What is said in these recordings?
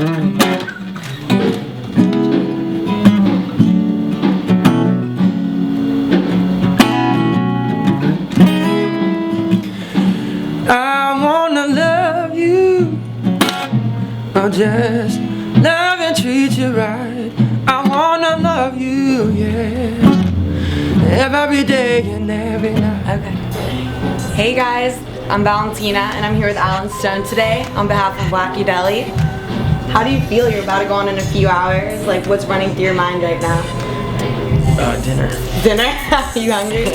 I wanna love you, I'll just love and treat you right. I wanna love you, yeah, every day and every night. Okay. Hey guys, I'm Valentina and I'm here with Alan Stone today on behalf of Wacky Delly. How do you feel? You're about to go on in a few hours. Like, what's running through your mind right now? Dinner. Dinner? You hungry?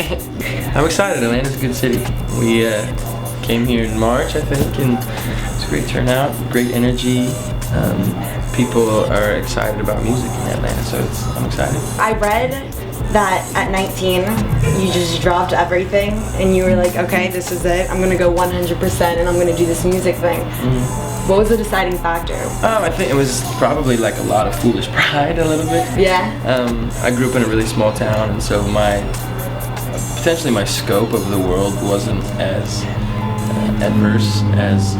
I'm excited. Atlanta's a good city. We came here in March, I think, and it's a great turnout, great energy. People are excited about music in Atlanta, so I'm excited. I read that at 19, you just dropped everything and you were like, okay, this is it. I'm gonna go 100% and I'm gonna do this music thing. What was the deciding factor? I think it was probably like a lot of foolish pride a little bit. Yeah? I grew up in a really small town, and so potentially my scope of the world wasn't as adverse as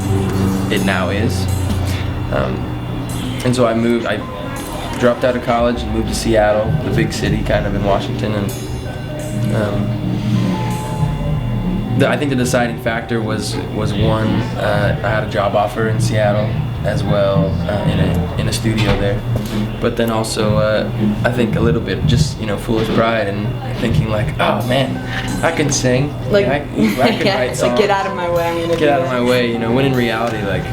it now is. And so I dropped out of college and moved to Seattle, the big city kind of in Washington, and I think the deciding factor was one, I had a job offer in Seattle as well, in a studio there, but then also I think a little bit just foolish pride and thinking like, oh man, I can sing, like I can write songs. Like, get out of my way, I'm gonna get out of my way, when in reality, like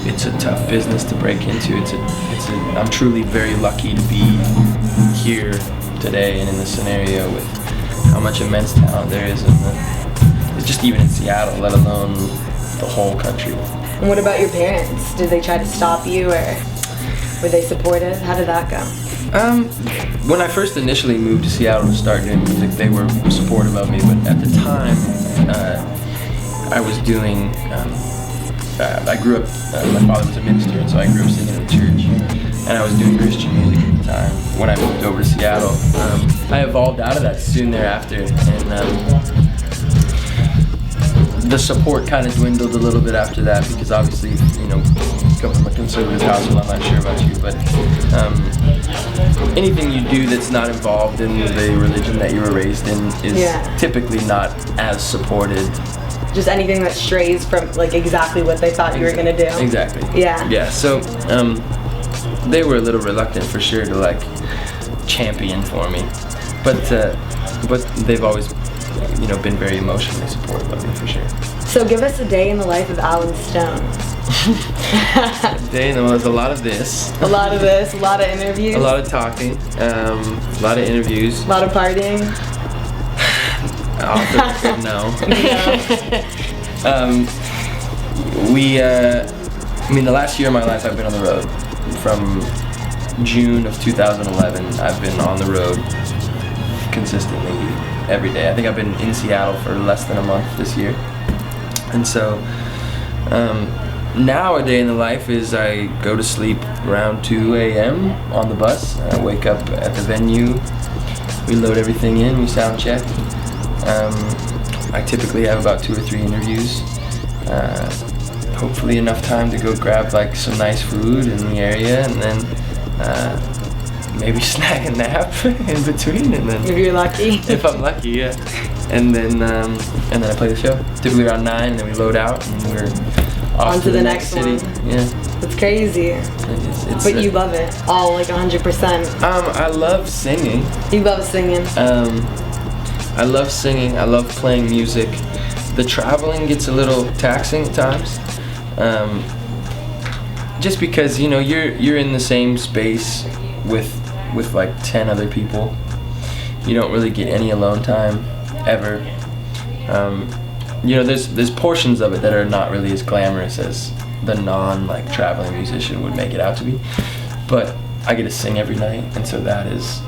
it's a tough business to break into. I'm truly very lucky to be here today and in this scenario with how much immense talent there is it's just even in Seattle, let alone the whole country. And what about your parents? Did they try to stop you, or were they supportive? How did that go? When I first initially moved to Seattle to start doing music, they were supportive of me, but at the time I was doing I grew up, my father was a minister, and so I grew up singing in the church, and I was doing Christian music at the time. When I moved over to Seattle, I evolved out of that soon thereafter, and the support kind of dwindled a little bit after that, because obviously, come from a conservative household, I'm not sure about you, but anything you do that's not involved in the religion that you were raised in is typically not as supported. Just anything that strays from like exactly what they thought you were gonna do. Exactly. Yeah. Yeah. So they were a little reluctant for sure to like champion for me, but they've always been very emotionally supportive of me for sure. So give us a day in the life of Alan Stone. Day in the life, a lot of this. A lot of this. A lot of interviews. A lot of talking. A lot of interviews. A lot of partying. No. The last year of my life I've been on the road. From June of 2011, I've been on the road consistently every day. I think I've been in Seattle for less than a month this year. And so now a day in the life is I go to sleep around 2 a.m. on the bus. I wake up at the venue. We load everything in, we sound check. I typically have about 2 or 3 interviews. Hopefully enough time to go grab like some nice food in the area, and then maybe snag a nap in between, and then if you're lucky. If I'm lucky, yeah. And then I play the show. Typically around 9, and then we load out and we're off on to the next city. One. Yeah. It's crazy. But you love it all, like 100%. I love singing. You love singing. I love singing. I love playing music. The traveling gets a little taxing at times, just because you're in the same space with like 10 other people. You don't really get any alone time ever. There's portions of it that are not really as glamorous as the traveling musician would make it out to be, but I get to sing every night, and so that is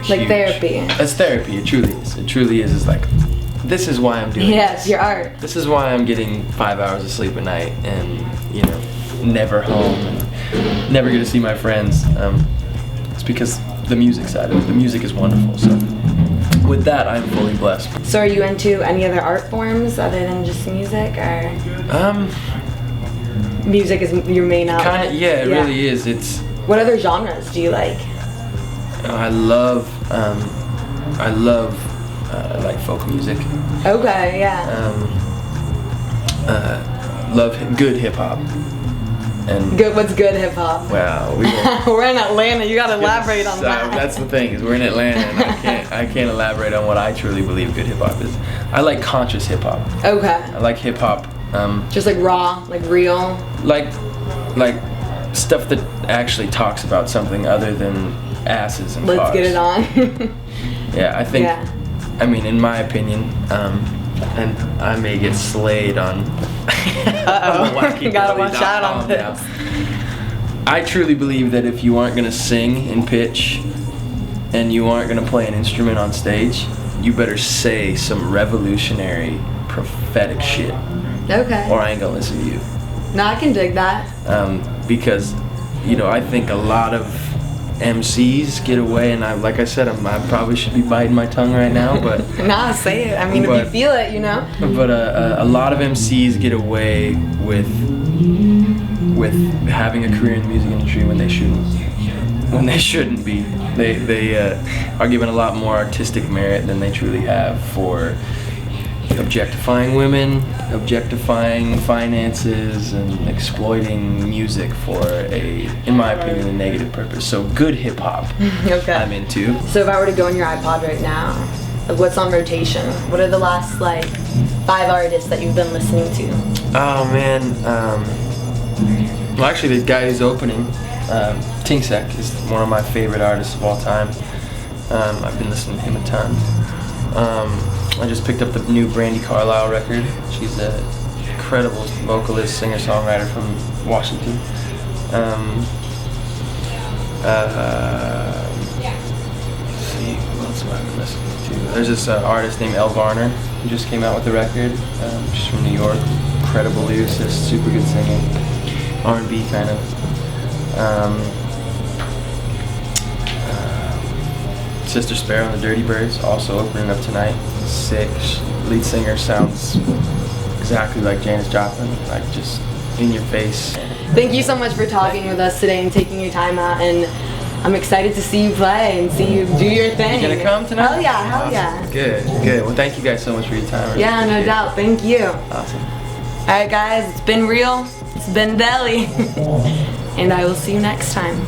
like huge. therapy. It's therapy. It truly is. It truly is. It's like, this is why I'm doing this. Yes, your art. This is why I'm getting 5 hours of sleep a night, and never home, and never get to see my friends. It's because the music side of it. The music is wonderful. So with that, I'm fully blessed. So are you into any other art forms other than just music, or? music is your main outlet. Kind of, yeah, it really is. It's. What other genres do you like? I love like folk music. Okay, yeah. Love good hip hop. And Good. What's good hip hop? wow, We're in Atlanta. You gotta elaborate on that. That's the thing, is we're in Atlanta, and I can't elaborate on what I truly believe good hip hop is. I like conscious hip hop. Okay. I like hip hop. Just like raw, like real. Like stuff that actually talks about something other than asses and Let's cars. get it on. Yeah, I think. Yeah. I mean, in my opinion, and I may get slayed on. Uh-oh. Gotta watch out on this. Now. I truly believe that if you aren't gonna sing in pitch, and you aren't gonna play an instrument on stage, you better say some revolutionary, prophetic shit, Okay. or I ain't gonna listen to you. No, I can dig that. Because, you know, I think a lot of MCs get away, and like I said, I probably should be biting my tongue right now, but Nah, say it. I mean, if you feel it, you know. But a lot of MCs get away with having a career in the music industry when they shouldn't. When they shouldn't be. They are given a lot more artistic merit than they truly have for objectifying women, objectifying finances, and exploiting music for in my opinion, a negative purpose. So good hip hop, Okay. I'm into. So if I were to go on your iPod right now, like what's on rotation? What are the last like 5 artists that you've been listening to? Oh man, well actually the guy who's opening, Tingsek, is one of my favorite artists of all time. I've been listening to him a ton. I just picked up the new Brandi Carlile record. She's an incredible vocalist, singer-songwriter from Washington. Let's see, who else have I been listening to? There's this artist named Elle Varner who just came out with a record. She's from New York. Incredible lyricist, super good singing. R&B kind of. Sister Sparrow and the Dirty Birds also opening up tonight. Sick. Lead singer sounds exactly like Janis Joplin, like just in your face. Thank you so much for talking with us today and taking your time out, and I'm excited to see you play and see you do your thing. You gonna come tonight? Hell yeah, hell Awesome. yeah. Good, good. Well, thank you guys so much for your time. I really Yeah, no appreciate it. doubt. Thank you. Awesome. Alright guys, it's been real. It's been Delly. And I will see you next time.